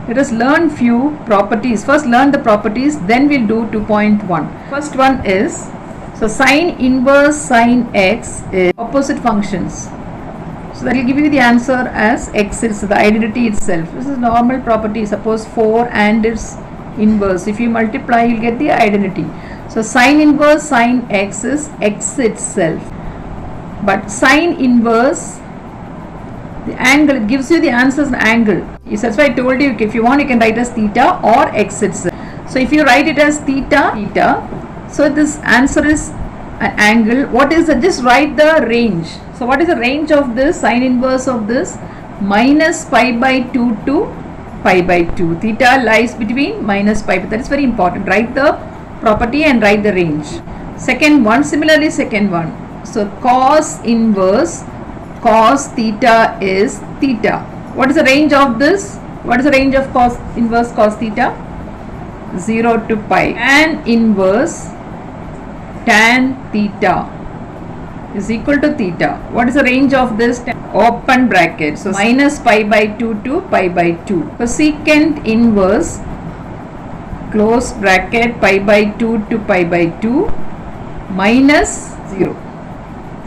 Let us learn few properties. First learn the properties, then we'll do 2.1. First one is, so sine inverse sine x is opposite functions. So that will give you the answer as x is the identity itself. This is normal property. Suppose 4 and its inverse. If you multiply, you'll get the identity. So sine inverse sine x is x itself. But sine inverse, the angle, it gives you the answer as an angle. That's why I told you, if you want, you can write as theta or x itself. So if you write it as theta, so this answer is an angle. What is it? Just write the range. So what is the range of this sine inverse of this? Minus pi by 2 to pi by 2. Theta lies between minus pi. That is very important. Write the property and write the range. Second one, similarly second one. So cos inverse cos theta is theta. What is the range of this? What is the range of cos inverse cos theta? 0 to pi. Tan inverse tan theta is equal to theta. What is the range of this? Open bracket. So minus pi by 2 to pi by 2. Cosecant inverse close bracket pi by 2 to pi by 2 minus 0.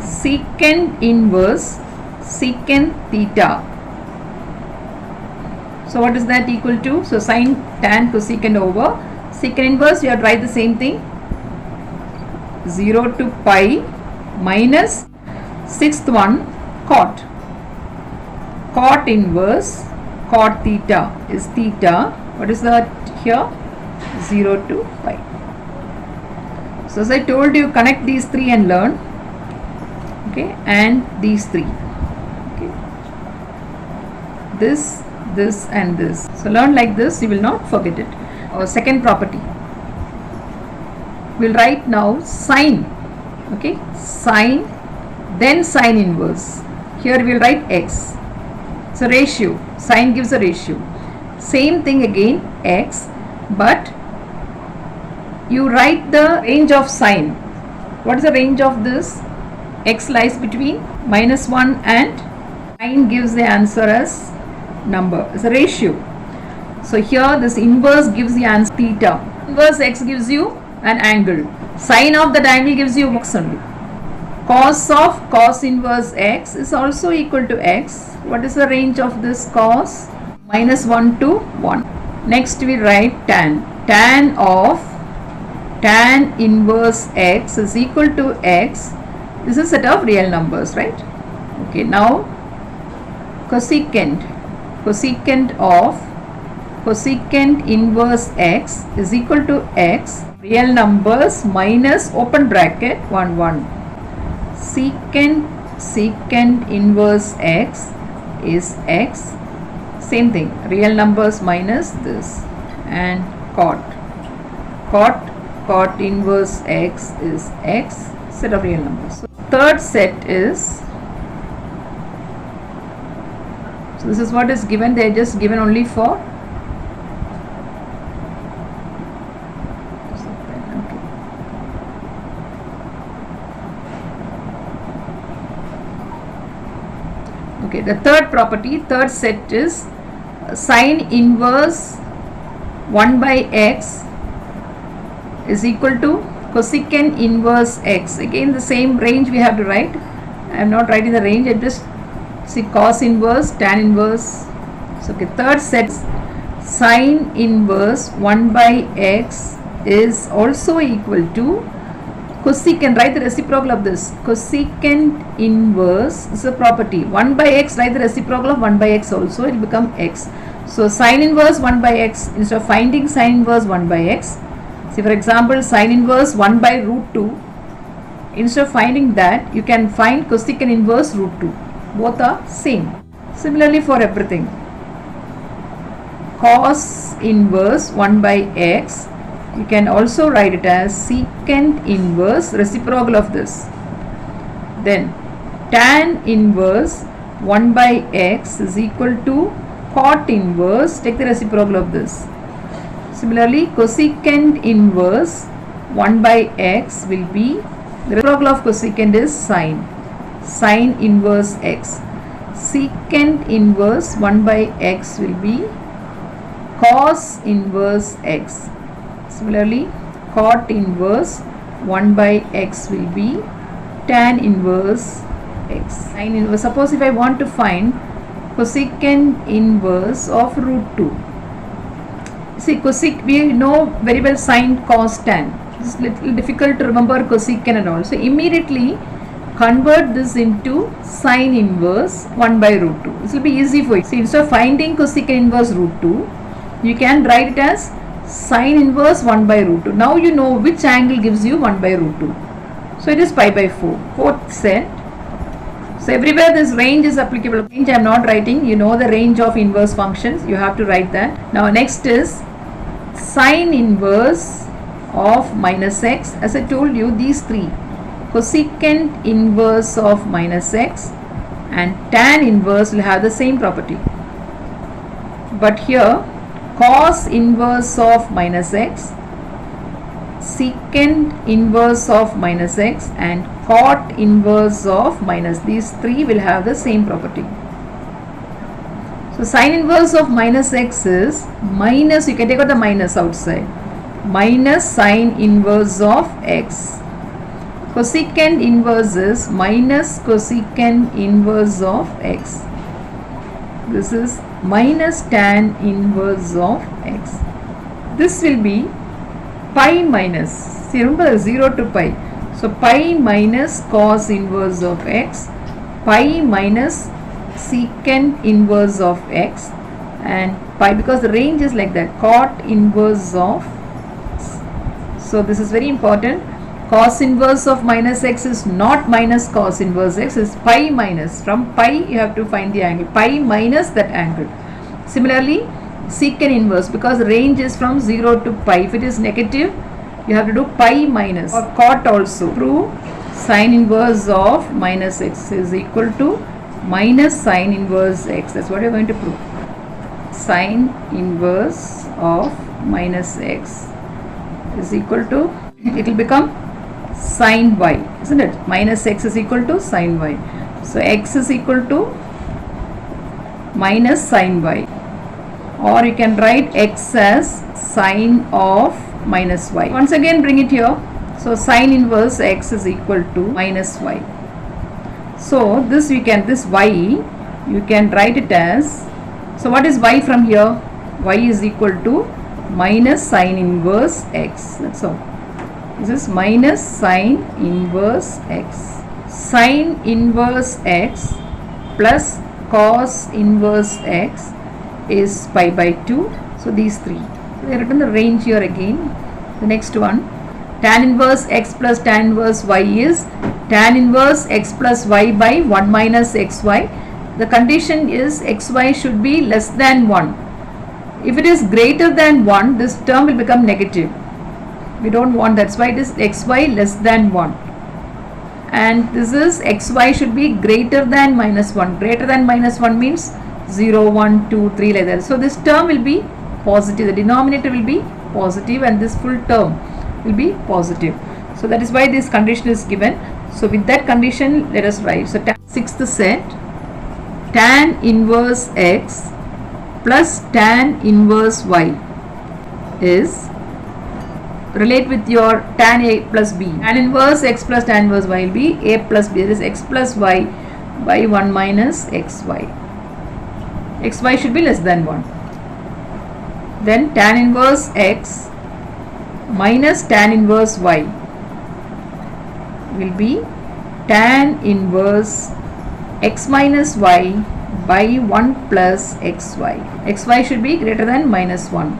Secant inverse secant theta. So what is that equal to? So sine tan cosecant over secant inverse, you have to write the same thing, 0 to pi minus sixth one cot. Cot inverse cot theta is theta. What is that here? 0 to pi. So as I told you, connect these three and learn. Okay, and these three. Okay, this and this. So learn like this, you will not forget it. Our second property, we'll write now sine. Okay, sine, then sine inverse. Here we'll write x. It's a ratio. Sine gives a ratio. Same thing again, x, but you write the range of sine. What is the range of this? X lies between minus 1 and 9 gives the answer as number. It's a ratio. So here this inverse gives the answer theta. Inverse x gives you an angle. Sine of that angle gives you x only. Cos of cos inverse x is also equal to x. What is the range of this cos? Minus 1 to 1. Next we write tan. Tan of tan inverse x is equal to x. This is a set of real numbers, right? Okay, now cosecant of cosecant inverse x is equal to x, real numbers minus open bracket 1 1. Secant inverse x is x, same thing, real numbers minus this, and cot inverse x is x, set of real numbers. So third set is, so this is what is given. They are just given only for okay. The third property, third set is sine inverse 1 by x is equal to cosecant inverse x. Again the same range we have to write. I am not writing the range, I just see cos inverse, tan inverse. So okay, third set, sine inverse 1 by x is also equal to cosecant. Write the reciprocal of this. Cosecant inverse is a property. 1 by x, write the reciprocal of 1 by x also, it will become x. So sine inverse 1 by x, instead of finding sine inverse 1 by x, see for example sine inverse 1 by root 2, instead of finding that, you can find cosecant inverse root 2. Both are same. Similarly for everything. Cos inverse 1 by x, you can also write it as secant inverse reciprocal of this. Then tan inverse 1 by x is equal to cot inverse, take the reciprocal of this. Similarly, cosecant inverse 1 by x will be, the reciprocal of cosecant is sine inverse x. Secant inverse 1 by x will be cos inverse x. Similarly, cot inverse 1 by x will be tan inverse x. Sine inverse. Suppose if I want to find cosecant inverse of root 2. See, cosec, we know very well sine, cos, tan. It's little difficult to remember cosecant and all. So immediately convert this into sine inverse 1 by root 2. This will be easy for you. See, instead of finding cosecant inverse root 2, you can write it as sine inverse 1 by root 2. Now you know which angle gives you 1 by root 2. So it is pi by 4. Fourth set. So everywhere this range is applicable. Range I am not writing. You know the range of inverse functions. You have to write that. Now next is sine inverse of minus x. As I told you, these three. Cosecant inverse of minus x and tan inverse will have the same property. But here cos inverse of minus x, secant inverse of minus x and cot inverse of minus, these three will have the same property. So sine inverse of minus x is minus, you can take out the minus outside, minus sine inverse of x. Cosecant inverse is minus cosecant inverse of x. This is minus tan inverse of x. This will be pi minus, see remember 0 to pi. So pi minus cos inverse of x, pi minus secant inverse of x, and pi, because the range is like that, cot inverse of x. So this is very important. Cos inverse of minus x is not minus cos inverse x, is pi minus. From pi you have to find the angle, pi minus that angle. Similarly, secant inverse, because the range is from 0 to pi. If it is negative, you have to do pi minus. Or cot also. Prove sine inverse of minus x is equal to minus sine inverse x. That's what you are going to prove. Sine inverse of minus x is equal to, it will become sine y, isn't it? Minus x is equal to sine y. So x is equal to minus sine y. Or you can write x as sine of minus y. Once again bring it here. So sine inverse x is equal to minus y. So this we can, this y you can write it as, so what is y from here? Y is equal to minus sine inverse x. That's all. This is minus sine inverse x. Sine inverse x plus cos inverse x is pi by 2. So these three. So they have written the range here again. The next one, tan inverse x plus tan inverse y is tan inverse x plus y by 1 minus xy. The condition is xy should be less than 1. If it is greater than 1, this term will become negative. We don't want, that's why it is xy less than 1. And this is xy should be greater than minus 1. Greater than minus 1 means 0, 1, 2, 3 like that. So this term will be positive. The denominator will be positive and this full term will be positive. So that is why this condition is given. So with that condition, let us write. So sixth set, tan inverse x plus tan inverse y is, relate with your tan a plus b. Tan inverse x plus tan inverse y will be a plus b. That is x plus y by 1 minus xy. Xy should be less than 1. Then tan inverse x minus tan inverse y will be tan inverse x minus y by 1 plus xy. Xy should be greater than minus 1.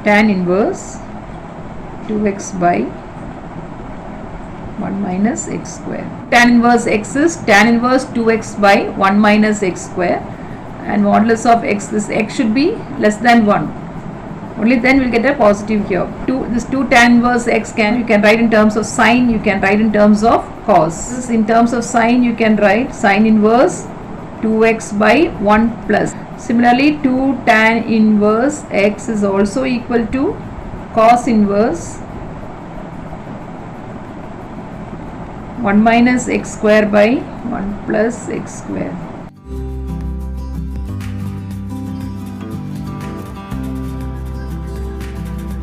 Tan inverse 2x by 1 minus x square. Tan inverse x is tan inverse 2x by 1 minus x square, and modulus of x, this x should be less than 1. Only then we'll get a positive here. This 2 tan inverse x you can write in terms of sine, you can write in terms of cos. In terms of sine, you can write sine inverse 2x by 1 plus. Similarly, 2 tan inverse x is also equal to cos inverse 1 minus x square by 1 plus x square.